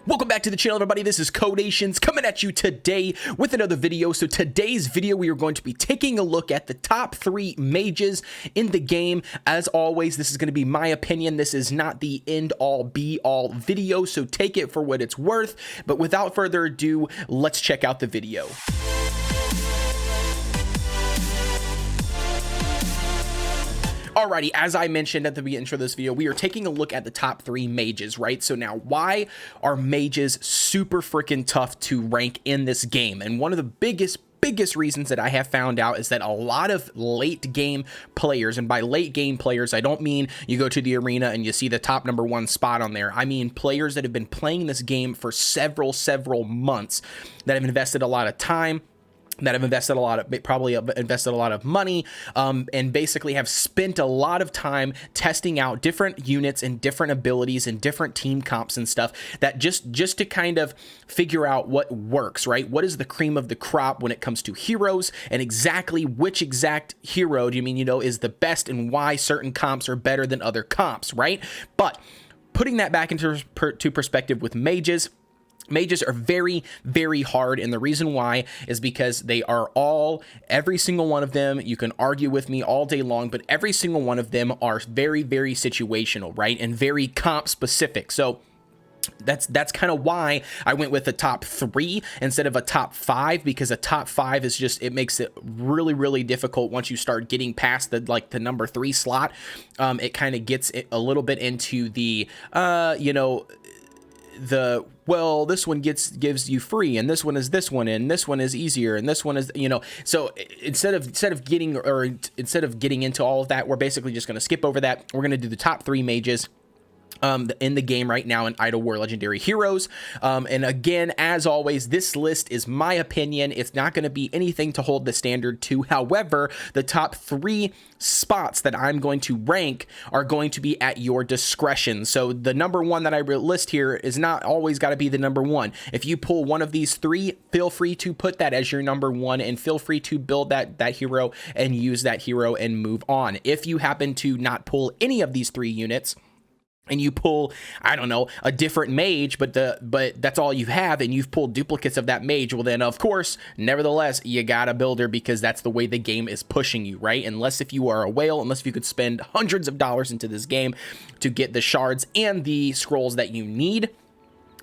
Welcome back to the channel, everybody. This is Kodeations coming at you today with another video. So today's video, we are going to be taking a look at the top 3 mages in the game. As always, this is going to be my opinion. This is not the end-all be-all video, so take it for what it's worth. But without further ado, let's check out the video. Alrighty, as I mentioned at the intro of this video, we are taking a look at the top 3 mages, right? So now, why are mages super freaking tough to rank in this game? And one of the biggest reasons that I have found out is that a lot of late game players, and by late game players, I don't mean you go to the arena and you see the top #1 spot on there. I mean players that have been playing this game for several months, that have invested a lot of time, that have invested a lot of, probably invested a lot of money, and basically have spent a lot of time testing out different units and different abilities and different team comps and stuff, that just to kind of figure out what works, right? What is the cream of the crop when it comes to heroes, and exactly which exact hero do you mean, is the best, and why certain comps are better than other comps, right? But putting that back into perspective with mages, mages are very hard, and the reason why is because they are every single one of them, you can argue with me all day long, but every single one of them are very situational, right? And very comp specific. So that's kind of why I went with the top 3 instead of a top 5, because a top 5 is just, it makes it really difficult once you start getting past the number 3 slot. It kind of gets it a little bit into the well, this one gives you free, and this one is this one, and this one is easier, and this one is, so instead of getting into all of that, we're basically just going to skip over that. We're going to do the top 3 mages in the game right now in Idle War Legendary Heroes. And again, as always, this list is my opinion. It's not going to be anything to hold the standard to. However, the top 3 spots that I'm going to rank are going to be at your discretion. So the number 1 that I list here is not always got to be the number 1. If you pull one of these 3, feel free to put that as your number 1, and feel free to build that hero and use that hero and move on. If you happen to not pull any of these 3 units, and you pull, I don't know, a different mage, but that's all you have, and you've pulled duplicates of that mage, well then, of course, nevertheless, you gotta build her, because that's the way the game is pushing you, right? Unless if you are a whale, unless if you could spend hundreds of dollars into this game to get the shards and the scrolls that you need,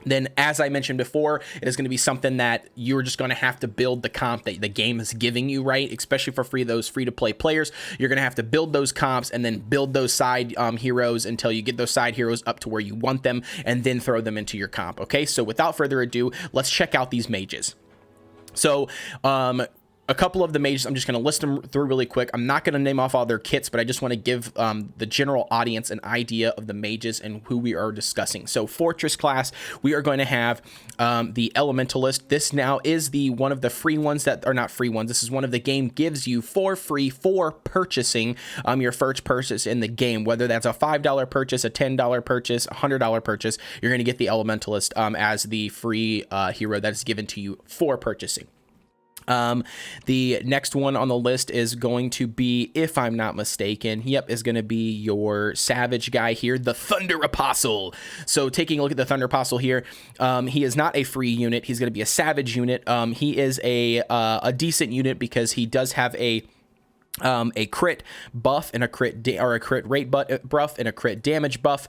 then, as I mentioned before, it is going to be something that you're just going to have to build the comp that the game is giving you, right? Especially for those free-to-play players, you're going to have to build those comps and then build those side heroes until you get those side heroes up to where you want them, and then throw them into your comp, okay? So without further ado, let's check out these mages. So, a couple of the mages, I'm just going to list them through really quick. I'm not going to name off all their kits, but I just want to give the general audience an idea of the mages and who we are discussing. So Fortress class, we are going to have the Elementalist. This now is one of the free ones that are not free ones. This is one of the game gives you for free for purchasing your first purchase in the game. Whether that's a $5 purchase, a $10 purchase, a $100 purchase, you're going to get the Elementalist as the free hero that is given to you for purchasing. The next one on the list is going to be, if I'm not mistaken, is going to be your Savage guy here, the Thunder Apostle. So taking a look at the Thunder Apostle here, he is not a free unit. He's going to be a Savage unit. He is a decent unit because he does have a crit buff and a crit rate buff and a crit damage buff.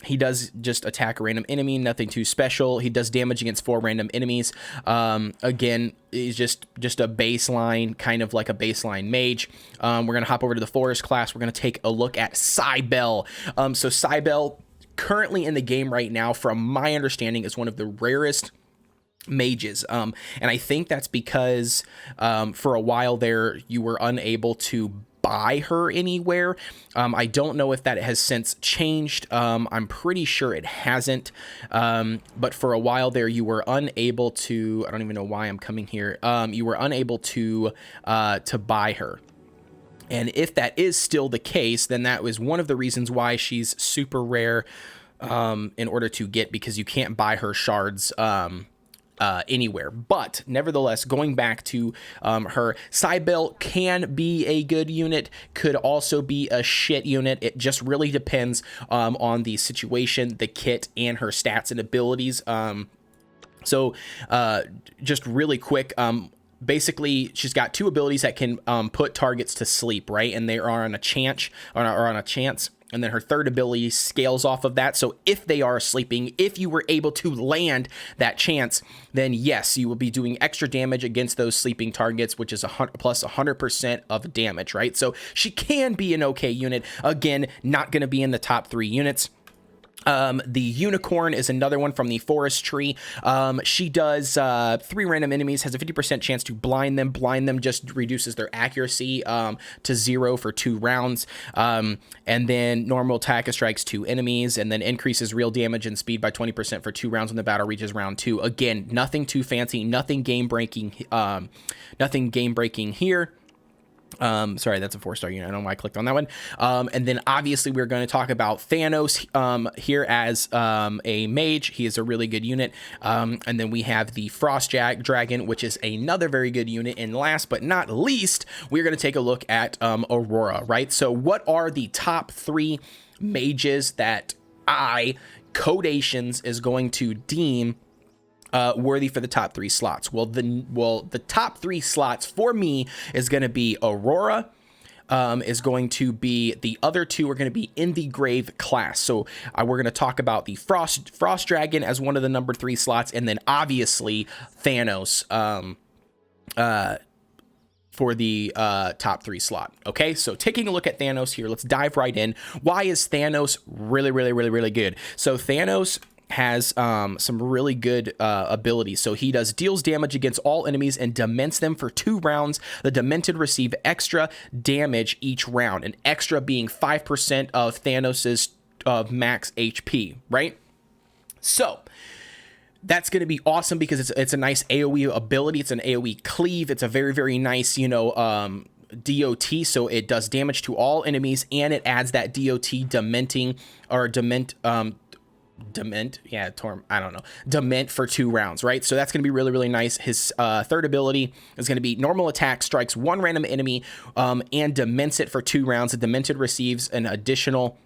He does just attack a random enemy, nothing too special. He does damage against 4 random enemies. Again, he's just a baseline, kind of like a baseline mage. We're gonna hop over to the Forest class. We're gonna take a look at Cybele. So Cybele, currently in the game right now, from my understanding, is one of the rarest mages, and I think that's because for a while there you were unable to buy her anywhere. I don't know if that has since changed. I'm pretty sure it hasn't, but for a while there you were unable to, I don't even know why I'm coming here, you were unable to buy her. And if that is still the case, then that was one of the reasons why she's super rare in order to get, because you can't buy her shards anywhere. But nevertheless, going back to her, Cybele can be a good unit, could also be a shit unit. It just really depends on the situation, the kit, and her stats and abilities. So just really quick, basically she's got 2 abilities that can put targets to sleep, right? And they are on a chance, and then her third ability scales off of that. So if they are sleeping, if you were able to land that chance, then yes, you will be doing extra damage against those sleeping targets, which is plus 100% of damage, right? So she can be an okay unit. Again, not going to be in the top 3 units. The unicorn is another one from the forest tree. She does 3 random enemies, has a 50% chance to blind them. Blind them just reduces their accuracy to 0 for 2 rounds. And then normal attack strikes 2 enemies, and then increases real damage and speed by 20% for 2 rounds when the battle reaches round 2. Again, nothing too fancy, nothing game breaking here. Sorry, that's a 4-star unit. I don't know why I clicked on that one. And then obviously we're going to talk about Thanos here as a mage. He is a really good unit. And then we have the Frost Dragon, which is another very good unit. And last but not least, we're going to take a look at Aurora, right? So what are the top 3 mages that Kodeations, is going to deem worthy for the top 3 slots? Well, the top 3 slots for me is going to be Aurora, is going to be, the other 2 are going to be in the Grave class. So we're going to talk about the Frost Dragon as one of the number 3 slots, and then obviously Thanos for the top 3 slot. Okay, so taking a look at Thanos here, let's dive right in. Why is Thanos really good? So Thanos has some really good abilities. So he deals damage against all enemies and dements them for 2 rounds. The demented receive extra damage each round, and extra being 5% of Thanos's max HP, right? So that's going to be awesome because it's a nice AoE ability. It's an AoE cleave. It's a very nice, DOT, so it does damage to all enemies, and it adds that DOT dement for 2 rounds, right? So that's going to be really nice. His third ability is going to be normal attack, strikes 1 random enemy and dements it for 2 rounds. The demented receives an additional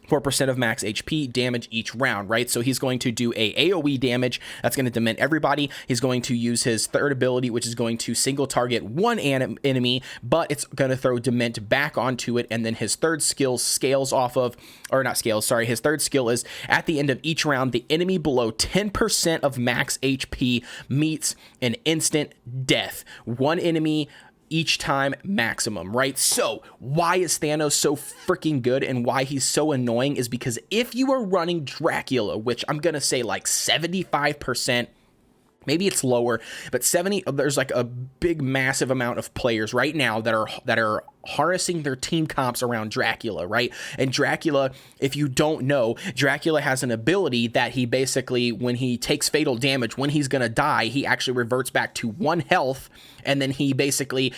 4% of max HP damage each round, right? So he's going to do a AoE damage that's going to dement everybody. He's going to use his third ability, which is going to single target 1 enemy, but it's going to throw dement back onto it. And then his third skill scales off of, or not scales, sorry. His third skill is at the end of each round, the enemy below 10% of max HP meets an instant death. 1 enemy each time maximum, right? So why is Thanos so freaking good and why he's so annoying is because if you are running Dracula, which I'm gonna say like 75%, maybe it's lower, but 70, there's like a big massive amount of players right now that are harnessing their team comps around Dracula, right? And Dracula, if you don't know, Dracula has an ability that he basically, when he takes fatal damage, when he's gonna die, he actually reverts back to 1 health, and then he basically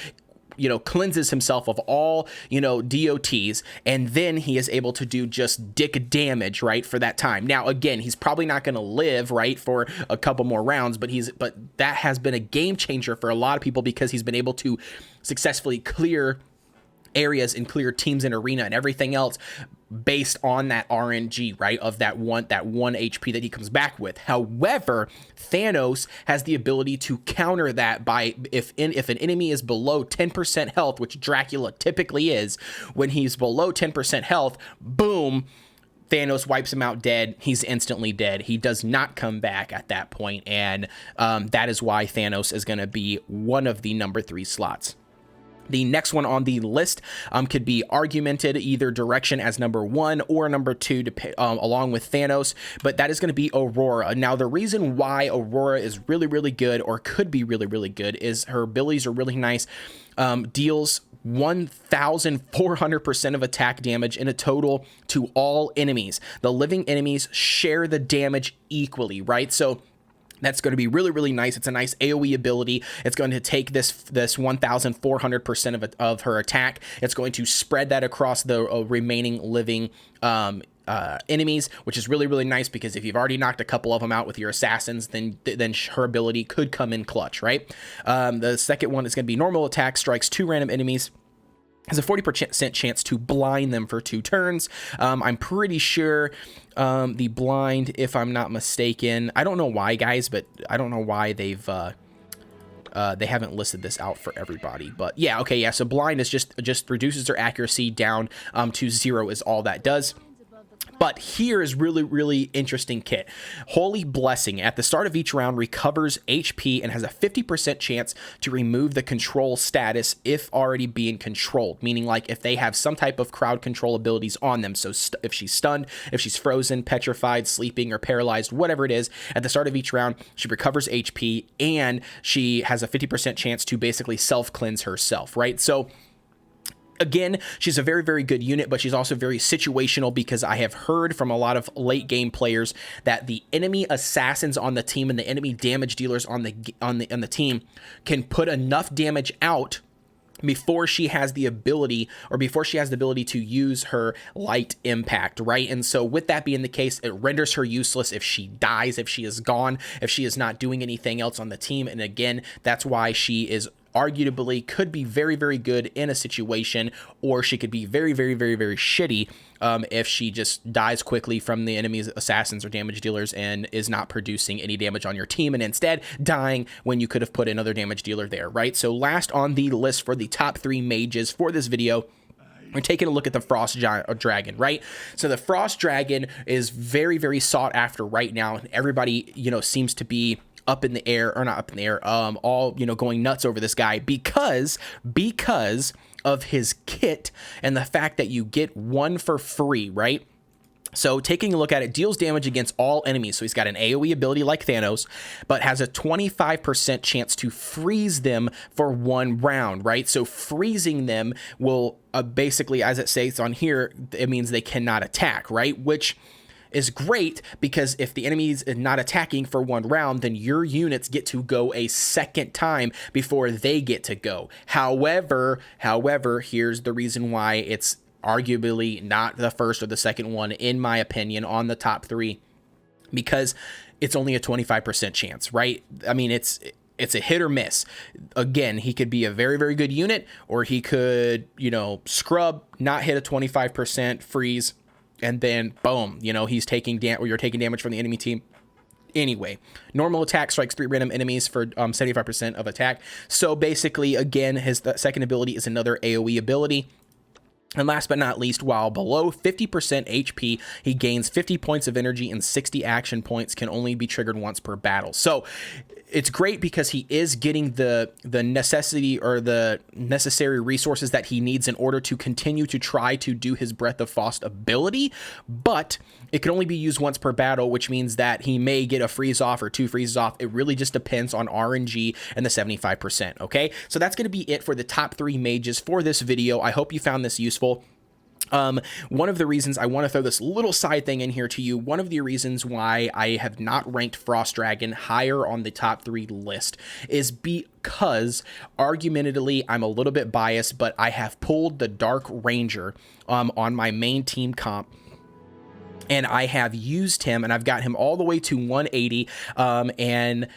cleanses himself of all, DOTs, and then he is able to do just dick damage, right, for that time. Now, again, he's probably not going to live, right, for a couple more rounds, but that has been a game changer for a lot of people because he's been able to successfully clear areas and clear teams in arena and everything else based on that RNG, right, of that one HP that he comes back with. However, Thanos has the ability to counter that by if an enemy is below 10% health, which Dracula typically is, when he's below 10% health, boom, Thanos wipes him out dead. He's instantly dead. He does not come back at that point, and that is why Thanos is going to be one of the number 3 slots. The next one on the list could be argumented either direction as number 1 or number 2, along with Thanos, but that is going to be Aurora. Now, the reason why Aurora is really good, or could be really good, is her abilities are really nice. Deals 1,400% of attack damage in a total to all enemies. The living enemies share the damage equally, right? So that's going to be really nice. It's a nice AoE ability. It's going to take this 1,400% of her attack. It's going to spread that across the remaining living enemies, which is really, really nice because if you've already knocked a couple of them out with your assassins, then her ability could come in clutch, right? The second one is going to be normal attack, strikes 2 random enemies, has a 40% chance to blind them for 2 turns. I'm pretty sure the blind, if I'm not mistaken, I don't know why, guys, but I don't know why they haven't listed this out for everybody, but yeah, okay, yeah, so blind is just reduces their accuracy down to 0 is all that does. But here is really, really interesting kit. Holy Blessing. At the start of each round, recovers HP and has a 50% chance to remove the control status if already being controlled. Meaning, like, if they have some type of crowd control abilities on them. So if she's stunned, if she's frozen, petrified, sleeping, or paralyzed, whatever it is, at the start of each round, she recovers HP and she has a 50% chance to basically self-cleanse herself, right? So again, she's a very, very good unit, but she's also very situational because I have heard from a lot of late game players that the enemy assassins on the team and the enemy damage dealers on the team can put enough damage out before she has the ability to use her light impact, right? And so with that being the case, it renders her useless if she dies, if she is gone, if she is not doing anything else on the team. And again, that's why she is arguably could be very, very good in a situation, or she could be very, very, very, very shitty if she just dies quickly from the enemy's assassins or damage dealers and is not producing any damage on your team, and instead dying when you could have put another damage dealer there, right? So last on the list for the top 3 mages for this video, we're taking a look at the Frost Dragon, right? So the Frost Dragon is very, very sought after right now. Everybody, seems to be up in the air, or not up in the air, all, going nuts over this guy because of his kit and the fact that you get 1 for free, right? So taking a look at it, deals damage against all enemies. So he's got an AoE ability like Thanos, but has a 25% chance to freeze them for 1 round, right? So freezing them will basically, as it says on here, it means they cannot attack, right? Which is great because if the enemy is not attacking for 1 round, then your units get to go a second time before they get to go. However, here's the reason why it's arguably not the first or the second one, in my opinion, on the top 3, because it's only a 25% chance, right? I mean, it's a hit or miss. Again, he could be a very, very good unit, or he could, scrub, not hit a 25% freeze, and then boom, he's taking or you're taking damage from the enemy team. Anyway, normal attack strikes 3 random enemies for 75% of attack. So basically, again, his second ability is another AoE ability. And last but not least, while below 50% HP, he gains 50 points of energy and 60 action points, can only be triggered once per battle. So it's great because he is getting the necessity or the necessary resources that he needs in order to continue to try to do his Breath of Frost ability, but it can only be used once per battle, which means that he may get a freeze off or 2 freezes off. It really just depends on RNG and the 75%, okay? So that's going to be it for the top 3 mages for this video. I hope you found this useful. One of the reasons I want to throw this little side thing in here to you, one of the reasons why I have not ranked Frost Dragon higher on the top 3 list is because, argumentatively, I'm a little bit biased, but I have pulled the Dark Ranger on my main team comp, and I have used him, and I've got him all the way to 180, and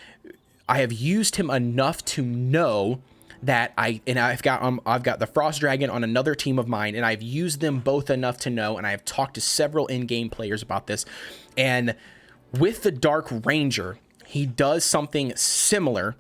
I have used him enough to know that I've got the Frost Dragon on another team of mine, and I've used them both enough to know, and I have talked to several in-game players about this, and with the Dark Ranger, he does something similar,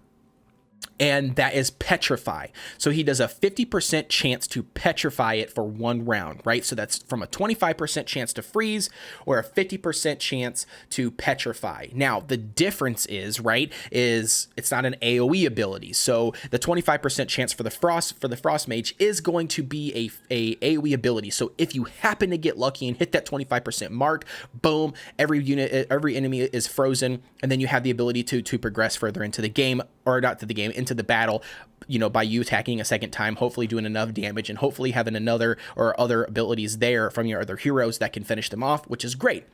and that is petrify. So he does a 50% chance to petrify it for 1 round, right? So that's from a 25% chance to freeze or a 50% chance to petrify. Now, the difference is, right, is it's not an AoE ability. So the 25% chance for the Frost Mage is going to be a AoE ability. So if you happen to get lucky and hit that 25% mark, boom, every enemy is frozen, and then you have the ability to progress further into the game, or not to the game, into the battle, by you attacking a second time, hopefully doing enough damage, and hopefully having another or other abilities there from your other heroes that can finish them off, which is great.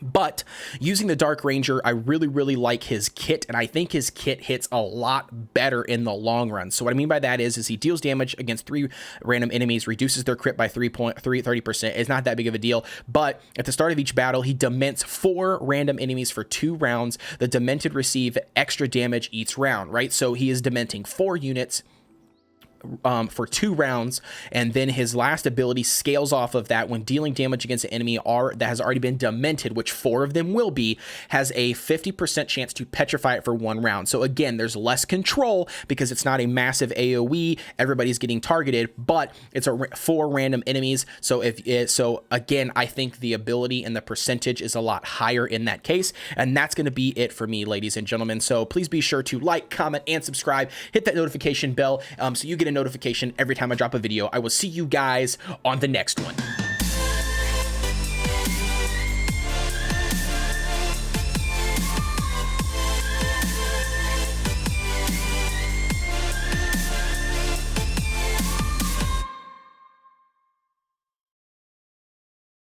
But using the Dark Ranger, I really like his kit, and I think his kit hits a lot better in the long run. So what I mean by that is he deals damage against 3 random enemies, reduces their crit by 30%. It's not that big of a deal, but at the start of each battle, he dements 4 random enemies for 2 rounds. The demented receive extra damage each round, right? So he is dementing 4 units for 2 rounds, and then his last ability scales off of that when dealing damage against an enemy that has already been demented, which 4 of them will be, has a 50% chance to petrify it for 1 round. So again, there's less control because it's not a massive AoE, everybody's getting targeted, but it's 4 random enemies. So again, I think the ability and the percentage is a lot higher in that case, and that's going to be it for me, ladies and gentlemen. So please be sure to like, comment, and subscribe. Hit that notification bell so you get a notification every time I drop a video. I will see you guys on the next one.